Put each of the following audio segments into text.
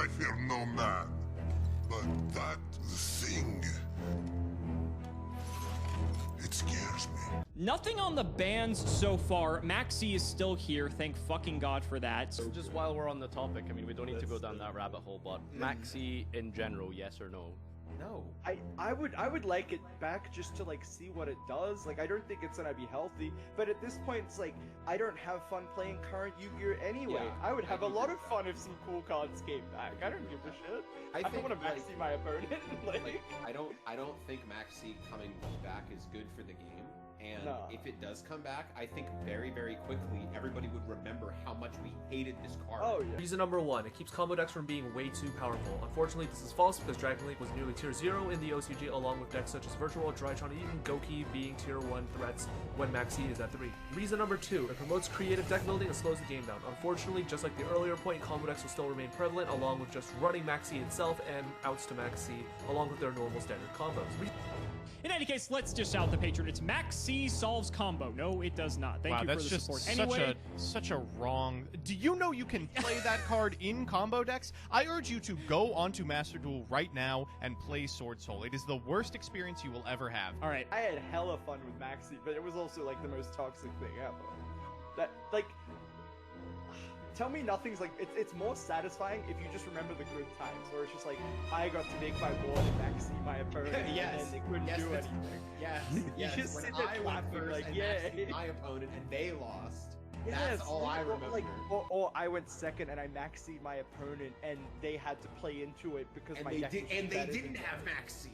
I fear no man. But that thing, it scares me. Nothing on the bans so far. Maxx C is still here. Thank fucking God for that. Just while we're on the topic, I mean, we don't need to go down that rabbit hole, but Maxx C in general, yes or no? No. I would like it back just to like see what it does. Like I don't think it's gonna be healthy, but at this point it's like I don't have fun playing current Yu-Gi-Oh anyway. Yeah, I would have a lot of fun if some cool cards came back. I don't give a shit. I don't want to Maxx C my opponent. like I don't think Maxx C coming back is good for the game. And if it does come back, I think very, very quickly everybody would remember how much we hated this card. Oh yeah. Reason number 1, it keeps combo decks from being way too powerful. Unfortunately, this is false because Dragon Link was nearly tier 0 in the OCG, along with decks such as Virtual, Drytron, and even Goki being tier 1 threats when Maxx C is at 3. Reason number 2, it promotes creative deck building and slows the game down. Unfortunately, just like the earlier point, combo decks will still remain prevalent, along with just running Maxx C itself and outs to Maxx C, along with their normal standard combos. In any case, let's just shout the patron. It's Maxx C solves combo. No, it does not. Thank you for the support. Anyway, such a wrong. Do you know you can play that card in combo decks? I urge you to go onto Master Duel right now and play Sword Soul. It is the worst experience you will ever have. All right. I had hella fun with Maxx C, but it was also like the most toxic thing ever. That like. Tell me nothing's like it's more satisfying if you just remember the good times, where it's just like I got to make my board and Maxx C my opponent, Yes. and they couldn't do anything. Yes, You yes. just When sit there I went clapping first like, and yeah. Maxx C my opponent and they lost. Yes, That's all I remember. Or I went second and I Maxx C'd my opponent and they had to play into it because and my they deck did, was and they better didn't than have Maxx C.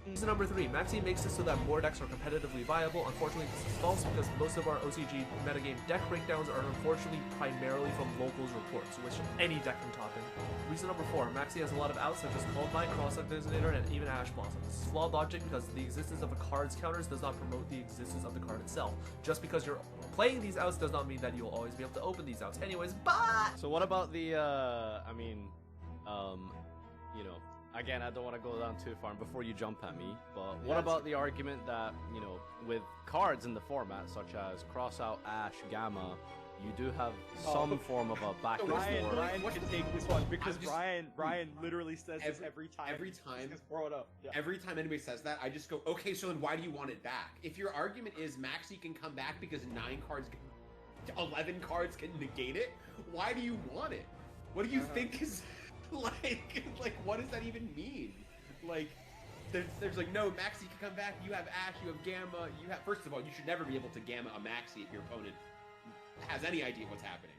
Reason number 3, Maxx C makes it so that more decks are competitively viable. Unfortunately, this is false because most of our OCG metagame deck breakdowns are unfortunately primarily from locals reports, which any deck can top in. Reason number 4, Maxx C has a lot of outs such as Called By, Cross-Up Designator, and even Ash Blossom. This is flawed logic because the existence of a card's counters does not promote the existence of the card itself. Just because you're playing these outs does not mean that you'll always be able to open these outs. Anyways, but... So what about the, you know, again, I don't want to go down too far before you jump at me, but what about the argument that, you know, with cards in the format, such as Crossout, Ash, Gamma, you do have some form of a back and forth. Ryan can take this one because Ryan literally says this every time. Every time. Just throw it up. Yeah. Every time anybody says that, I just go, okay, so then why do you want it back? If your argument is Maxx C can come back because 11 cards can negate it, why do you want it? What do you think is... like what does that even mean? Like there's like no, Maxx C can come back, you have Ash, you have Gamma, you have, first of all, you should never be able to Gamma a Maxx C if your opponent has any idea what's happening.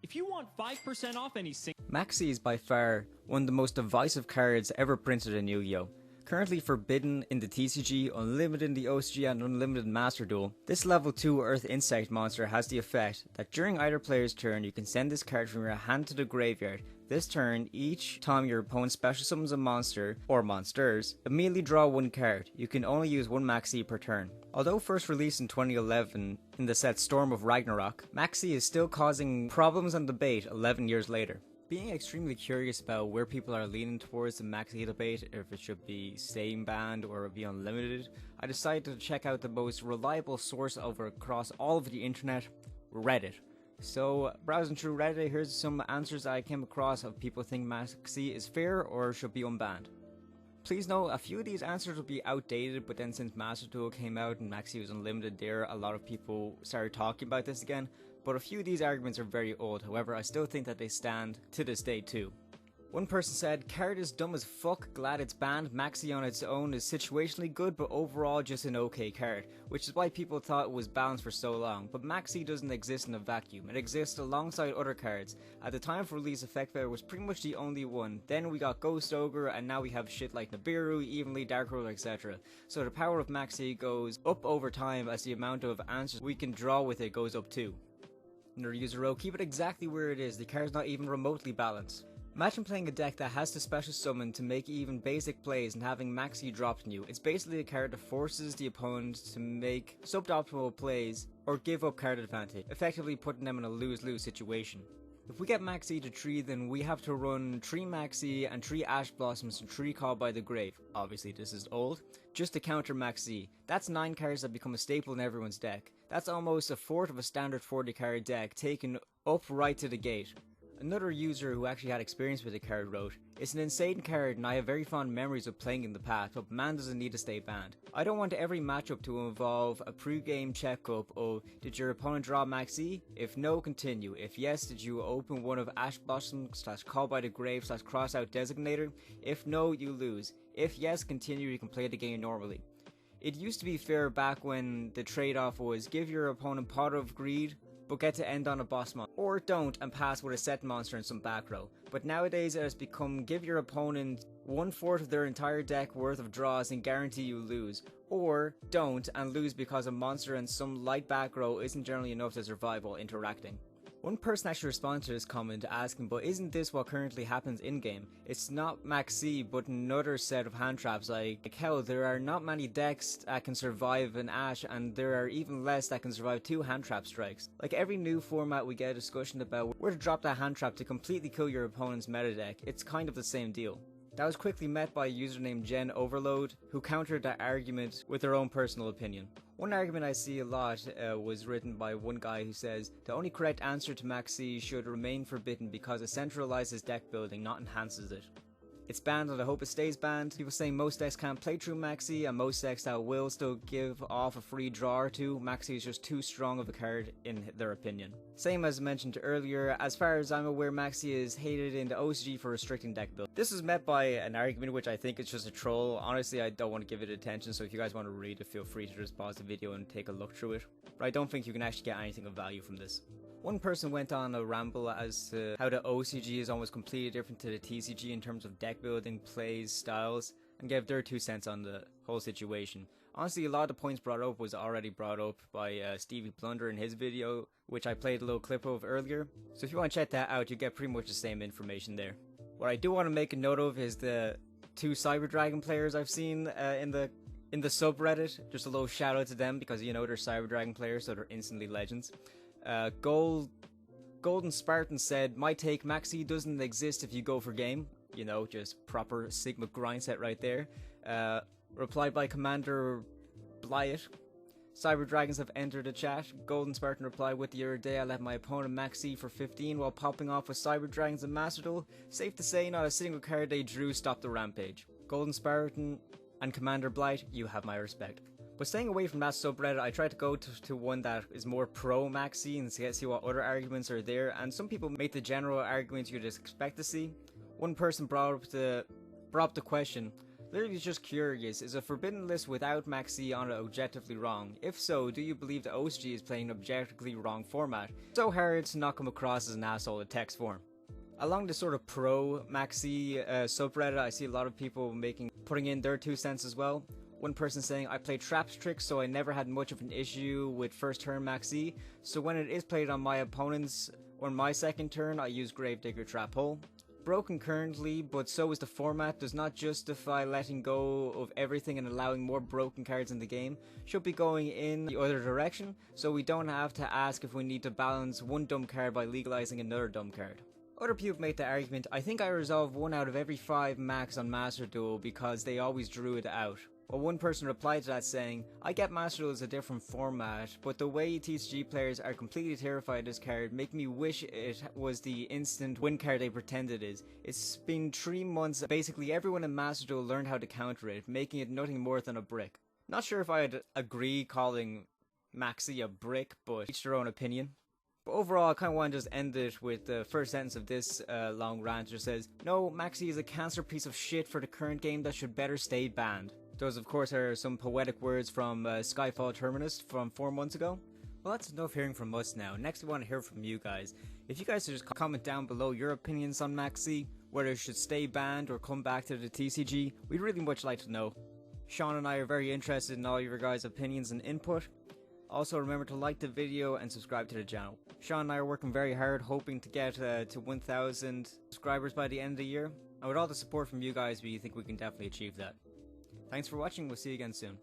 if you want 5% off any single... Maxx C is by far one of the most divisive cards ever printed in Yu-Gi-Oh! Currently forbidden in the TCG, unlimited in the OCG, and unlimited in Master Duel. This level 2 Earth Insect monster has the effect that during either player's turn you can send this card from your hand to the graveyard. This turn, each time your opponent special summons a monster, or monsters, immediately draw one card. You can only use one Maxx C per turn. Although first released in 2011 in the set Storm of Ragnarok, Maxx C is still causing problems and debate 11 years later. Being extremely curious about where people are leaning towards the Maxx C debate, if it should be staying banned or be unlimited, I decided to check out the most reliable source across all of the internet, Reddit. So, browsing through Reddit, here's some answers I came across of people think Maxx C is fair or should be unbanned. Please note, a few of these answers will be outdated, but then since Master Duel came out and Maxx C was unlimited there, a lot of people started talking about this again. But a few of these arguments are very old, however I still think that they stand to this day too. One person said, card is dumb as fuck, glad it's banned, Maxx C on its own is situationally good but overall just an okay card, which is why people thought it was balanced for so long, but Maxx C doesn't exist in a vacuum, it exists alongside other cards. At the time of release, Effect Bearer was pretty much the only one, then we got Ghost Ogre and now we have shit like Nibiru, Evenly, Dark Ruler, etc. So the power of Maxx C goes up over time as the amount of answers we can draw with it goes up too. Another user wrote, keep it exactly where it is, the card's not even remotely balanced. Imagine playing a deck that has to special summon to make even basic plays and having Maxx C dropped on you. It's basically a card that forces the opponent to make suboptimal plays or give up card advantage, effectively putting them in a lose-lose situation. If we get Maxx C to 3, then we have to run 3 Maxx C and 3 Ash Blossoms and 3 Call by the Grave. Obviously this is old. Just to counter Maxx C. That's 9 cards that become a staple in everyone's deck. That's almost a fourth of a standard 40 card deck taken up right to the gate. Another user who actually had experience with the card wrote, "It's an insane card and I have very fond memories of playing in the past, but man doesn't need to stay banned. I don't want every matchup to involve a pre-game checkup of, did your opponent draw Maxx C? If no, continue. If yes, did you open one of Ash Blossom / Call by the Grave / Cross Out Designator? If no, you lose. If yes, continue, you can play the game normally." It used to be fair back when the trade-off was give your opponent Pot of Greed, but get to end on a boss monster, or don't and pass with a set monster in some back row. But nowadays it has become give your opponent 1/4 of their entire deck worth of draws and guarantee you lose, or don't and lose because a monster and some light back row isn't generally enough to survive while interacting. One person actually responded to this comment asking, but isn't this what currently happens in-game? It's not Maxx C, but another set of hand traps. Like hell, there are not many decks that can survive an Ash, and there are even less that can survive 2 hand trap strikes. Like every new format we get a discussion about where to drop that hand trap to completely kill your opponent's meta deck. It's kind of the same deal. That was quickly met by a user named Gen Overload, who countered that argument with their own personal opinion. One argument I see a lot was written by one guy who says, the only correct answer to Maxx C should remain forbidden because it centralizes deck building, not enhances it. It's banned and I hope it stays banned. People saying most decks can't play through Maxx C, and most decks that will still give off a free draw or two. Maxx C is just too strong of a card in their opinion. Same as mentioned earlier, as far as I'm aware, Maxx C is hated in the OCG for restricting deck build. This was met by an argument which I think is just a troll. Honestly, I don't want to give it attention, so if you guys want to read it, feel free to just pause the video and take a look through it. But I don't think you can actually get anything of value from this. One person went on a ramble as to how the OCG is almost completely different to the TCG in terms of deck building, plays, styles, and gave their 2 cents on the whole situation. Honestly, a lot of the points brought up was already brought up by Stevie Blunder in his video, which I played a little clip of earlier. So if you want to check that out, you get pretty much the same information there. What I do want to make a note of is the 2 Cyber Dragon players I've seen in the subreddit. Just a little shout out to them because you know they're Cyber Dragon players, so they're instantly legends. Golden Spartan said, my take, Maxx C doesn't exist if you go for game. You know, just proper Sigma grind set right there. Replied by Commander Blyett. Cyber Dragons have entered the chat. Golden Spartan replied with the other day, I let my opponent Maxx C for 15 while popping off with Cyber Dragons and Master Duel. Safe to say, not a single card they drew stopped the rampage. Golden Spartan and Commander Blyett, you have my respect. But staying away from that subreddit, I tried to go to one that is more pro Maxx C and see what other arguments are there, and some people make the general arguments you'd expect to see. One person brought up the question, literally just curious, is a forbidden list without Maxx C on it objectively wrong? If so, do you believe the OCG is playing an objectively wrong format? So hard to not come across as an asshole in text form. Along the sort of pro Maxx C subreddit, I see a lot of people putting in their 2 cents as well. One person saying, I play traps tricks, so I never had much of an issue with first turn Maxx C, so when it is played on my opponent's or my second turn, I use Gravedigger Trap Hole. Broken currently, but so is the format, does not justify letting go of everything and allowing more broken cards in the game. Should be going in the other direction, so we don't have to ask if we need to balance one dumb card by legalizing another dumb card. Other people make the argument, I think I resolved 1 out of every 5 Maxx on Master Duel because they always drew it out. Well, one person replied to that saying, I get Master Duel is a different format, but the way TCG players are completely terrified of this card make me wish it was the instant win card they pretend it is. It's been 3 months, basically everyone in Master Duel learned how to counter it, making it nothing more than a brick. Not sure if I'd agree calling Maxx C a brick, but each their own opinion. But overall, I kind of want to just end it with the first sentence of this long rant. It just says, no, Maxx C is a cancer piece of shit for the current game that should better stay banned. Those, of course, are some poetic words from Skyfall Terminus from 4 months ago. Well, that's enough hearing from us now. Next, we want to hear from you guys. If you guys could just comment down below your opinions on Maxx C, whether it should stay banned or come back to the TCG, we'd really much like to know. Sean and I are very interested in all your guys' opinions and input. Also, remember to like the video and subscribe to the channel. Sean and I are working very hard, hoping to get to 1,000 subscribers by the end of the year. And with all the support from you guys, we think we can definitely achieve that. Thanks for watching, we'll see you again soon.